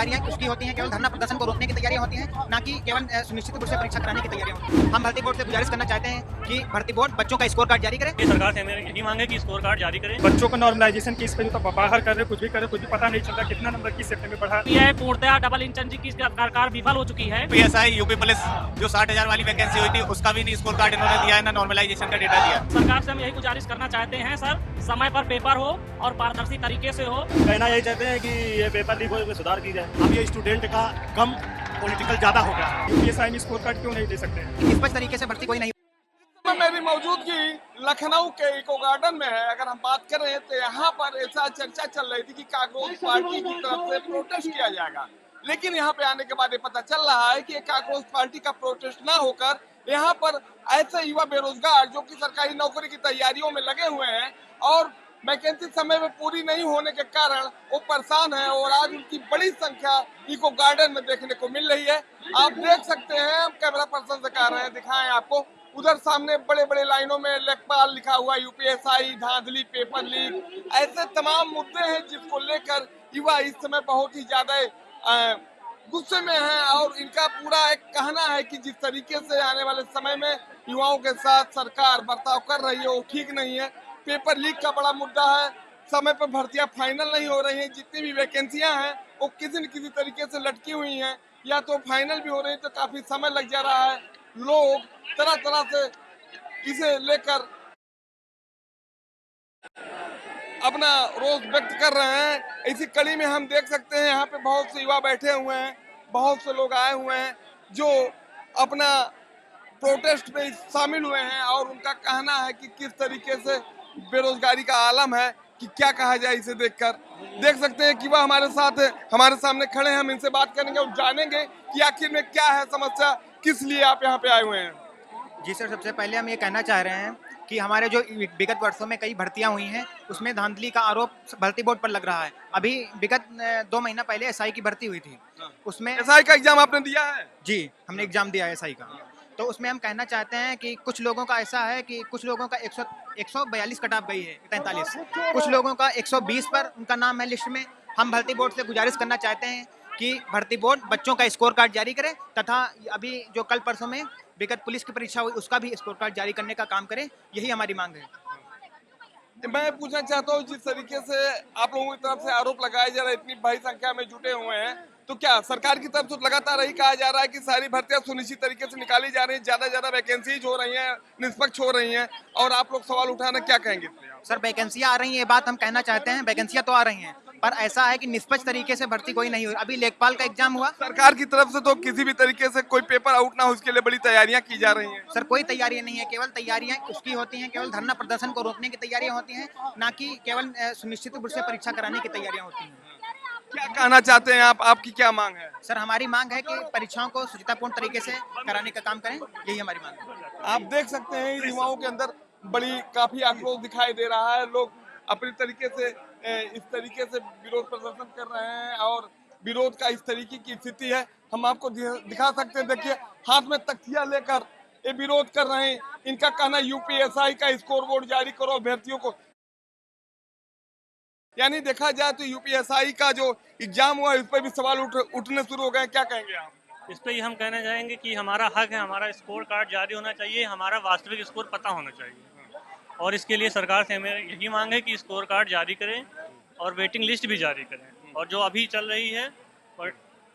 तैयारियां उसकी होती हैं, केवल धरना प्रदर्शन को रोकने की तैयारियां होती हैं, ना कि केवल सुनिश्चित रूप से परीक्षा कराने की तैयारियां होती हैं। हम भर्ती बोर्ड से गुजारिश करना चाहते हैं कि भर्ती बोर्ड बच्चों का स्कोर कार्ड जारी करे। सरकार से मेरी यही मांग है कि स्कोर कार्ड जारी करें। बच्चों को नॉर्मलाइजेशन की इस पे तो बाहर कर रहे, कुछ भी कर रहे, कुछ भी पता नहीं चलता कितना नंबर किस सेक्टर में पढ़ा। यह पूर्णतः डबल इंजन की सरकार विफल हो चुकी है। पीएसआई यूपी पुलिस जो 60,000 वाली वैकेंसी हुई थी उसका भी नहीं स्कोर कार्ड इन्होंने दिया है, ना नॉर्मलाइजेशन का डेटा दिया। सरकार से हम यही गुजारिश करना चाहते हैं सर, समय पर पेपर हो और पारदर्शी तरीके से हो। कहना यही चाहते हैं कि ये पेपर लीक हो, सुधार की जाए। अब ये स्टूडेंट का कम पॉलिटिकल ज्यादा हो गया। यूपीएसआई में स्कोर कार्ड क्यों नहीं दे सकते? निष्पक्ष तरीके से भर्ती कोई नहीं। मेरी मौजूदगी लखनऊ के इको गार्डन में है। अगर हम बात करें तो यहाँ पर ऐसा चर्चा चल रही थी कि कांग्रेस पार्टी की तरफ से प्रोटेस्ट किया जाएगा, लेकिन यहाँ पे आने के बाद ये पता चल रहा है कि कांग्रेस पार्टी का प्रोटेस्ट ना होकर यहाँ पर ऐसे युवा बेरोजगार जो कि सरकारी नौकरी की तैयारियों में लगे हुए हैं और वैकेंसी समय में पूरी नहीं होने के कारण वो परेशान है और आज उनकी बड़ी संख्या इको गार्डन में देखने को मिल रही है। आप देख सकते हैं, हम कैमरा पर्सन से कह रहे हैं दिखाएं आपको, उधर सामने बड़े बड़े लाइनों में लेखपाल लिखा हुआ, यूपीएसआई, धांधली, पेपर लीक, ऐसे तमाम मुद्दे हैं जिसको लेकर युवा इस समय बहुत ही ज्यादा गुस्से में है और इनका पूरा एक कहना है कि जिस तरीके से आने वाले समय में युवाओं के साथ सरकार बर्ताव कर रही है वो ठीक नहीं है। पेपर लीक का बड़ा मुद्दा है, समय पर भर्तियां फाइनल नहीं हो रही हैं, जितनी भी वैकेंसियां हैं वो किसी न किसी तरीके से लटकी हुई हैं, या तो फाइनल भी हो रही है तो काफी समय लग जा रहा है। लोग तरह तरह से इसे लेकर अपना रोष व्यक्त कर रहे हैं। इसी कड़ी में हम देख सकते हैं यहाँ पे बहुत से युवा बैठे हुए हैं, बहुत से लोग आए हुए हैं जो अपना प्रोटेस्ट में शामिल हुए हैं और उनका कहना है कि किस तरीके से बेरोजगारी का आलम है कि क्या कहा जाए इसे देखकर। देख सकते हैं कि वह हमारे साथ हमारे सामने खड़े हैं, हम इनसे बात करेंगे और जानेंगे कि आखिर में क्या है समस्या, किस लिए आप यहाँ पे आए हुए हैं। जी सर, सबसे पहले हम ये कहना चाह रहे हैं कि हमारे जो विगत वर्षों में कई भर्तियां हुई हैं उसमें धांधली का आरोप भर्ती बोर्ड पर लग रहा है। अभी विगत 2 महीना पहले एसआई की भर्ती हुई थी, उसमें एसआई का एग्जाम आपने दिया है? जी, हमने एग्जाम दिया है एसआई का। तो उसमें हम कहना चाहते हैं कि कुछ लोगों का ऐसा है कि कुछ लोगों का 142 कट ऑफ गई है, 43, कुछ लोगों का 120 पर उनका नाम है लिस्ट में। हम भर्ती बोर्ड से गुजारिश करना चाहते हैं कि भर्ती बोर्ड बच्चों का स्कोर कार्ड जारी करे तथा अभी जो कल परसों में विगत पुलिस की परीक्षा हुई उसका भी स्कोर कार्ड जारी करने का काम करे, यही हमारी मांग है। मैं पूछना चाहता हूँ, जिस तरीके से आप लोगों की तरफ से आरोप लगाए जा रहे हैं, इतनी बड़ी संख्या में जुटे हुए हैं, तो क्या सरकार की तरफ से लगातार यही कहा जा रहा है कि सारी भर्तियां सुनिश्चित तरीके से निकाली जा रही है, ज्यादा वैकेंसीज हो रही हैं, निष्पक्ष हो रही हैं, और आप लोग सवाल उठाना क्या कहेंगे? सर, वैकेंसियां आ रही हैं, ये बात हम कहना चाहते हैं, वैकेंसियां तो आ रही हैं, पर ऐसा है कि निष्पक्ष तरीके से भर्ती कोई नहीं हुई। अभी लेखपाल का एग्जाम हुआ, सरकार की तरफ से तो किसी भी तरीके से कोई पेपर आउट ना हो उसके लिए बड़ी तैयारियां की जा रही हैं। सर कोई तैयारी नहीं है, केवल तैयारियां उसकी होती हैं, केवल धरना प्रदर्शन को रोकने की तैयारियां होती हैं, ना कि केवल सुनिश्चित रूप से परीक्षा कराने की तैयारियां होती हैं। क्या कहना चाहते हैं आप, आपकी क्या मांग है? सर, हमारी मांग है कि परीक्षाओं को शुचितापूर्ण तरीके से कराने का काम करें, यही हमारी मांग है। आप देख सकते हैं युवाओं के अंदर बड़ी काफी आक्रोश दिखाई दे रहा है। लोग अपने तरीके से इस तरीके से विरोध प्रदर्शन कर रहे हैं और विरोध का इस तरीके की स्थिति है। हम आपको दिखा सकते हैं, देखिए हाथ में तख्तियां लेकर ये विरोध कर रहे हैं। इनका कहना यूपीएसआई का स्कोर बोर्ड जारी करो अभ्यर्थियों को, यानी देखा जाए तो यूपीएसआई का जो एग्जाम हुआ इस पर भी सवाल उठने शुरू हो गए। क्या कहेंगे आप? इस पे हम कहना चाहेंगे कि हमारा हक है, हमारा स्कोर कार्ड जारी होना चाहिए, हमारा वास्तविक स्कोर पता होना चाहिए, और इसके लिए सरकार से हमें यही मांग है कि स्कोर कार्ड जारी करें और वेटिंग लिस्ट भी जारी करें। और जो अभी चल रही है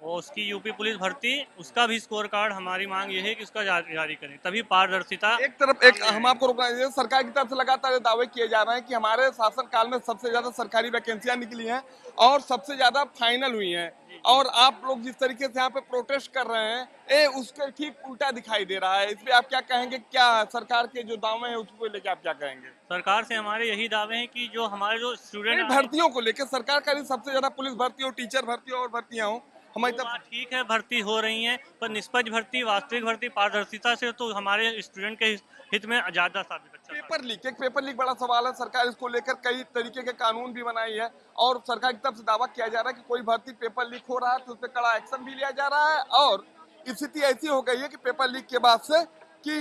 वो उसकी यूपी पुलिस भर्ती, उसका भी स्कोर कार्ड हमारी मांग ये है कि उसका जारी करें, तभी पारदर्शिता। एक तरफ हम आपको रोकना चाहिए, सरकार की तरफ से लगातार दावे किए जा रहे हैं कि हमारे शासन काल में सबसे ज्यादा सरकारी वैकेंसियां निकली हैं और सबसे ज्यादा फाइनल हुई हैं, और आप लोग जिस तरीके से यहाँ पे प्रोटेस्ट कर रहे हैं ये उसके ठीक उल्टा दिखाई दे रहा है। इस पे आप क्या कहेंगे? क्या सरकार के जो दावे हैं उसको लेकर आप क्या कहेंगे? सरकार से हमारे यही दावे हैं कि जो हमारे जो स्टूडेंट भर्तियों को लेकर सरकार का सबसे ज्यादा पुलिस भर्ती हो, टीचर भर्ती हो और भर्तियां हो, हमारी तरफ ठीक है भर्ती हो रही हैं, पर निष्पक्ष भर्ती, वास्तविक भर्ती, पारदर्शिता से तो हमारे स्टूडेंट के हित में ज्यादा साबित अच्छा। एक पेपर लीक बड़ा सवाल है। सरकार इसको लेकर कई तरीके के कानून भी बनाई है और सरकार की तरफ से दावा किया जा रहा है कि कोई भर्ती पेपर लीक हो रहा है तो उस पर कड़ा एक्शन भी लिया जा रहा है। और स्थिति ऐसी हो गई है कि पेपर लीक के बाद से कि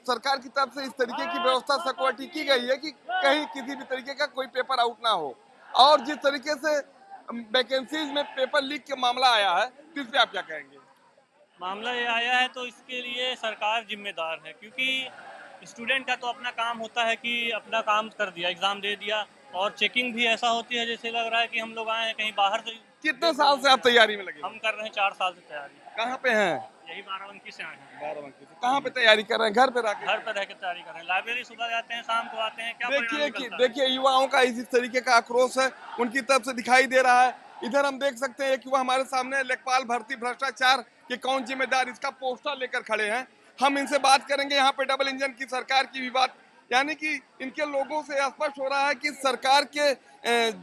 सरकार की तरफ से इस तरीके की व्यवस्था सिक्योरिटी की गई है कि कहीं किसी भी तरीके का कोई पेपर आउट ना हो। और जिस तरीके से वैकेंसीज में पेपर लीक का मामला आया है, तो इस पे आप क्या कहेंगे? मामला ये आया है तो इसके लिए सरकार जिम्मेदार है, क्योंकि स्टूडेंट का तो अपना काम होता है कि अपना काम कर दिया, एग्ज़ाम दे दिया, और चेकिंग भी ऐसा होती है जैसे लग रहा है कि हम लोग आए हैं कहीं बाहर से। कितने साल से आप तैयारी में लगे? हम कर रहे हैं 4 साल से तैयारी। कहाँ पे हैं? यही बाराबंकी से आए हैं। बाराबंकी से। कहाँ पे तैयारी कर रहे हैं? घर पे रह के? घर पर रह के तैयारी कर रहे हैं। लाइब्रेरी सुबह जाते हैं, शाम को आते हैं। क्या देखिए परिणाम कि निकलता है? देखिए युवाओं का इस तरीके का आक्रोश है, उनकी तरफ से दिखाई दे रहा है। इधर हम देख सकते हैं एक युवा हमारे सामने है, लेखपाल भर्ती भ्रष्टाचार के कौन जिम्मेदार, इसका पोस्टर लेकर खड़े हैं। हम इनसे बात करेंगे। यहाँ पे डबल इंजन की सरकार की भी बात, यानी कि इनके लोगों से स्पष्ट हो रहा है कि सरकार के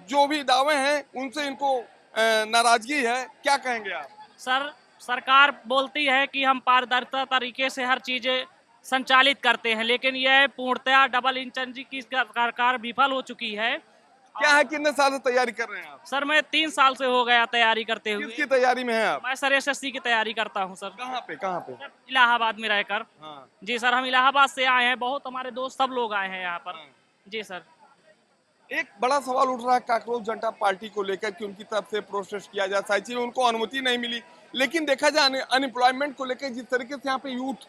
जो भी दावे हैं उनसे इनको नाराजगी है। क्या कहेंगे आप? सर, सरकार बोलती है कि हम पारदर्शिता तरीके से हर चीजें संचालित करते हैं, लेकिन यह पूर्णतया डबल इंजन की सरकार विफल हो चुकी है। क्या है, कितने साल से तैयारी कर रहे हैं आप? सर, मैं 3 साल से हो गया तैयारी करते हुए। किसकी तैयारी में हैं आप? मैं सर एसएससी की तैयारी करता हूं सर। कहाँ पे, कहाँ पे? सर, इलाहाबाद में रहकर। हाँ। जी सर, हम इलाहाबाद से आए हैं, बहुत हमारे दोस्त सब लोग आए हैं यहाँ पर। हाँ। जी सर। एक बड़ा सवाल उठ रहा है काकरोच जनता पार्टी को लेकर कि उनकी तरफ से प्रोटेस्ट किया जाए, साइची में उनको अनुमति नहीं मिली। लेकिन देखा जाए अनएम्प्लॉयमेंट को लेकर जिस तरीके से यहाँ पे यूथ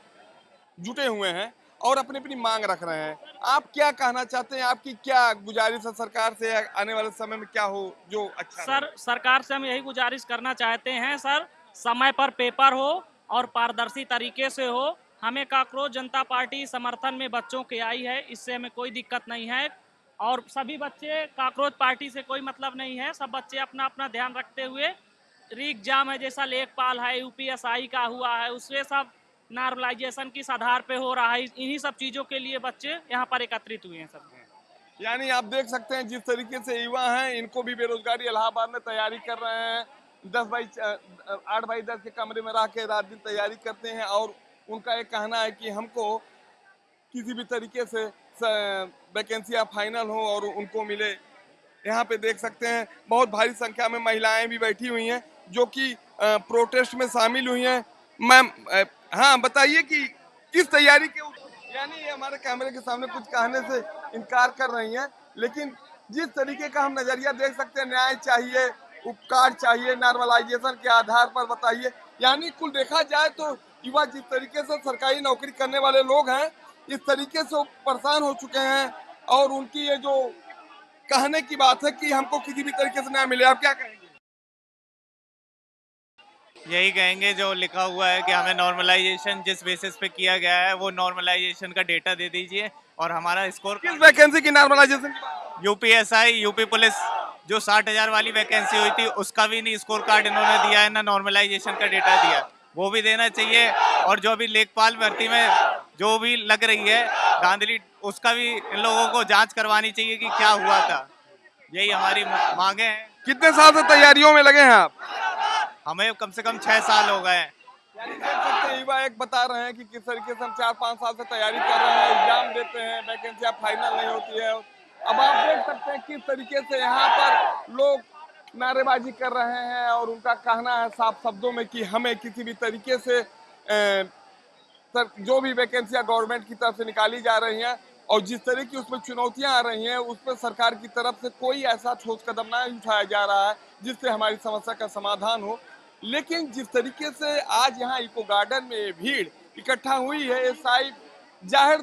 जुटे हुए हैं और अपनी अपनी मांग रख रहे हैं, आप क्या कहना चाहते हैं? आपकी क्या गुजारिश है सरकार से, आने वाले समय में क्या हो जो अच्छा सर, सरकार से हम यही गुजारिश करना चाहते हैं सर, समय पर पेपर हो और पारदर्शी तरीके से हो। हमें काकरोच जनता पार्टी समर्थन में बच्चों की आई है, इससे हमें कोई दिक्कत नहीं है। और सभी बच्चे, काकरोच पार्टी से कोई मतलब नहीं है, सब बच्चे अपना अपना ध्यान रखते हुए री एग्जाम है जैसा लेखपाल है, यूपीएसआई का हुआ है, उससे सब नॉर्मलाइजेशन किस आधार पे हो रहा है, इन्हीं सब चीज़ों के लिए बच्चे यहाँ पर एकत्रित हुए हैं सर। यानी आप देख सकते हैं जिस तरीके से युवा हैं, इनको भी बेरोजगारी, इलाहाबाद में तैयारी कर रहे हैं, 8x10 के कमरे में रह के रात दिन तैयारी करते हैं और उनका एक कहना है कि हमको किसी भी तरीके से वैकेंसियाँ फाइनल हो और उनको मिले। यहाँ पे देख सकते हैं बहुत भारी संख्या में महिलाएं भी बैठी हुई हैं जो कि प्रोटेस्ट में शामिल हुई हैं। मैम, हाँ बताइए कि किस तैयारी के, यानी ये हमारे कैमरे के सामने कुछ कहने से इनकार कर रही हैं, लेकिन जिस तरीके का हम नजरिया देख सकते हैं, न्याय चाहिए, उपकार चाहिए, नॉर्मलाइजेशन के आधार पर बताइए। यानी कुल देखा जाए तो युवा जिस तरीके से सरकारी नौकरी करने वाले लोग हैं, इस तरीके से वो परेशान हो चुके हैं और उनकी ये जो कहने की बात है कि हमको किसी भी तरीके से न्याय मिले, आप क्या कहेंगे? यही कहेंगे जो लिखा हुआ है कि हमें नॉर्मलाइजेशन जिस बेसिस पे किया गया है वो नॉर्मलाइजेशन का डेटा दे दीजिए और हमारा स्कोर। किस वैकेंसी की नॉर्मलाइजेशन की बात? यूपीएसआई, यूपी पुलिस जो 60,000 वाली वैकेंसी हुई थी उसका भी नहीं स्कोर कार्ड इन्होंने दिया है, ना नॉर्मलाइजेशन का डेटा दिया, वो भी देना चाहिए। और जो भी लेखपाल भर्ती में जो भी लग रही है धांधली, उसका भी इन लोगों को जांच करवानी चाहिए कि क्या हुआ था। यही हमारी मांगे हैं। कितने साल से तैयारियों में लगे हैं आप? हमें कम से कम 6 साल हो गए हैं। यानी देख सकते हैं युवा एक बता रहे हैं कि किस तरीके से हम 4-5 साल से तैयारी कर रहे हैं, एग्जाम देते हैं, वैकेंसियां फाइनल नहीं होती है। अब आप देख सकते हैं किस तरीके से यहाँ पर लोग नारेबाजी कर रहे हैं और उनका कहना है साफ शब्दों में कि हमें किसी भी तरीके से जो भी वैकेंसियां गवर्नमेंट की तरफ से निकाली जा रही हैं और जिस तरह की उसमें चुनौतियां आ रही हैं, उस पर सरकार की तरफ से कोई ऐसा ठोस कदम नहीं उठाया जा रहा है जिससे हमारी समस्या का समाधान हो। लेकिन जिस तरीके से आज यहाँ इको गार्डन में भीड़ इकट्ठा हुई है, ये साइड जाहिर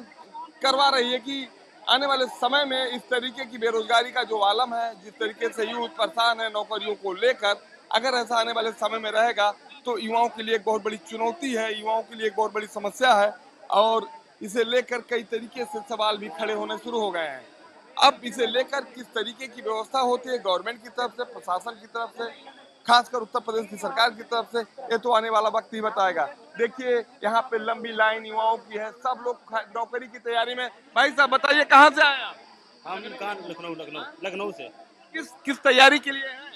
करवा रही है कि आने वाले समय में इस तरीके की बेरोजगारी का जो आलम है, जिस तरीके से यूथ परेशान है नौकरियों को लेकर, अगर ऐसा आने वाले समय में रहेगा तो युवाओं के लिए एक बहुत बड़ी चुनौती है, युवाओं के लिए एक बहुत बड़ी समस्या है और इसे लेकर कई तरीके से सवाल भी खड़े होने शुरू हो गए हैं। अब इसे लेकर किस तरीके की व्यवस्था होती है गवर्नमेंट की तरफ से, प्रशासन की तरफ से, खासकर उत्तर प्रदेश की सरकार की तरफ से, ये तो आने वाला वक्त ही बताएगा। देखिए यहाँ पे लंबी लाइन युवाओं की है, सब लोग नौकरी की तैयारी में। भाई साहब बताइए कहाँ से आए आप? हम लखनऊ से। किस तैयारी के लिए हैं?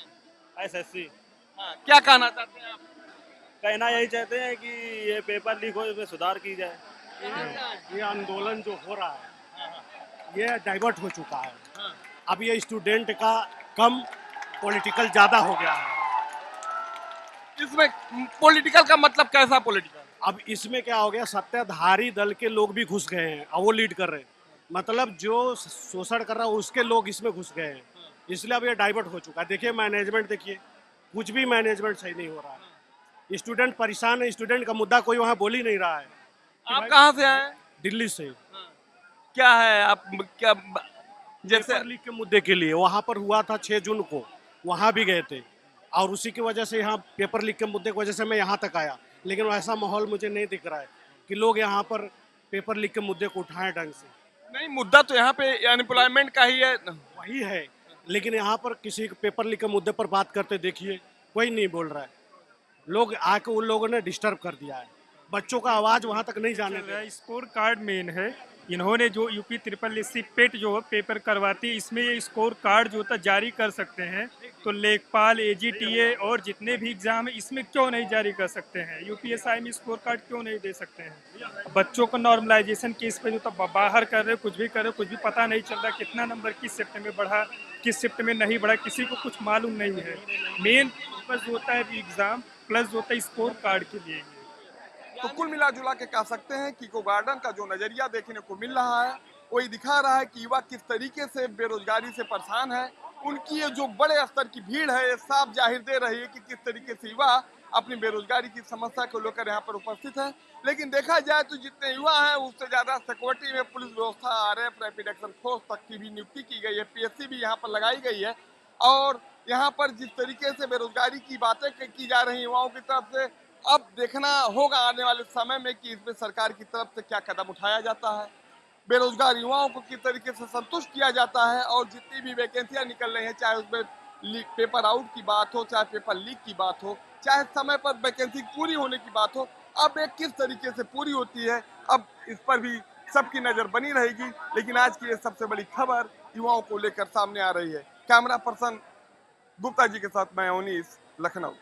एसएससी। हाँ, क्या कहना चाहते हैं आप? कहना यही चाहते हैं कि ये पेपर लीक हो, इसमें सुधार की जाए। ये आंदोलन जो हो रहा है ये डाइवर्ट हो चुका है। अब ये स्टूडेंट का कम, पॉलिटिकल ज्यादा हो गया है। इसमें पॉलिटिकल का मतलब कैसा पॉलिटिकल? अब इसमें क्या हो गया, सत्ताधारी दल के लोग भी घुस गए हैं और वो लीड कर रहे हैं। मतलब जो शोषण कर रहा है उसके लोग इसमें घुस गए हैं इसलिए अब ये डाइवर्ट हो चुका है। देखिए मैनेजमेंट, देखिए कुछ भी मैनेजमेंट सही नहीं हो रहा है। स्टूडेंट परेशान है, स्टूडेंट का मुद्दा कोई वहाँ बोल ही नहीं रहा है। आप कहाँ से आए? दिल्ली से क्या है आप क्या जैसे पेपर लीक के मुद्दे के लिए वहाँ पर हुआ था 6 जून को, वहाँ भी गए थे और उसी की वजह से यहाँ पेपर लीक के मुद्दे की वजह से मैं यहाँ तक आया। लेकिन वैसा माहौल मुझे नहीं दिख रहा है कि लोग यहाँ पर पेपर लीक के मुद्दे को उठाएं ढंग से। नहीं, मुद्दा तो यहाँ पे अनएम्प्लॉयमेंट का ही है। वही है, लेकिन यहाँ पर किसी पेपर लीक के मुद्दे पर बात करते देखिए कोई नहीं बोल रहा है। लोग आके उन लोगों ने डिस्टर्ब कर दिया है, बच्चों का आवाज वहाँ तक नहीं जाने दे। स्कोर कार्ड मेन है। इन्होंने जो यूपी SSSC पेट जो है पेपर करवाती है, इसमें ये स्कोर कार्ड जो होता जारी कर सकते हैं। तो लेखपाल, AGTA और जितने भी एग्जाम है इसमें क्यों नहीं जारी कर सकते हैं? UPSI में स्कोर कार्ड क्यों नहीं दे सकते हैं? बच्चों को नॉर्मलाइजेशन केस पे जो तो बाहर कर रहे, कुछ भी कर रहे, कुछ भी पता नहीं चल रहा कितना नंबर किस शिफ्ट में बढ़ा, किस शिफ्ट में नहीं बढ़ा, किसी को कुछ मालूम नहीं है। मेन पर्पज होता है एग्जाम प्लस जो होता है स्कोर कार्ड के लिए। तो कुल मिला जुला के कह सकते हैं कि इको गार्डन का जो नजरिया देखने को मिल रहा है वही दिखा रहा है कि युवा किस तरीके से बेरोजगारी से परेशान है। उनकी ये जो बड़े स्तर की भीड़ है ये साफ जाहिर दे रही है कि किस तरीके से युवा अपनी बेरोजगारी की समस्या को लेकर यहाँ पर उपस्थित है। लेकिन देखा जाए तो जितने युवा हैं उससे ज्यादा सिक्योरिटी में पुलिस व्यवस्था, RF, रैपिड एक्शन फोर्स तक की भी नियुक्ति की गई है, PSC भी यहाँ पर लगाई गई है। और यहाँ पर जिस तरीके से बेरोजगारी की बातें की जा रही युवाओं की तरफ से, अब देखना होगा आने वाले समय में कि इसमें सरकार की तरफ से क्या कदम उठाया जाता है, बेरोजगार युवाओं को किस तरीके से संतुष्ट किया जाता है। और जितनी भी वैकेंसियां निकल रही हैं, चाहे उसमें पेपर आउट की बात हो, चाहे पेपर लीक की बात हो, चाहे समय पर वैकेंसी पूरी होने की बात हो, अब एक किस तरीके से पूरी होती है, अब इस पर भी सबकी नजर बनी रहेगी। लेकिन आज की ये सबसे बड़ी खबर युवाओं को लेकर सामने आ रही है। कैमरा पर्सन गुप्ता जी के साथ मैं अवनीश, लखनऊ।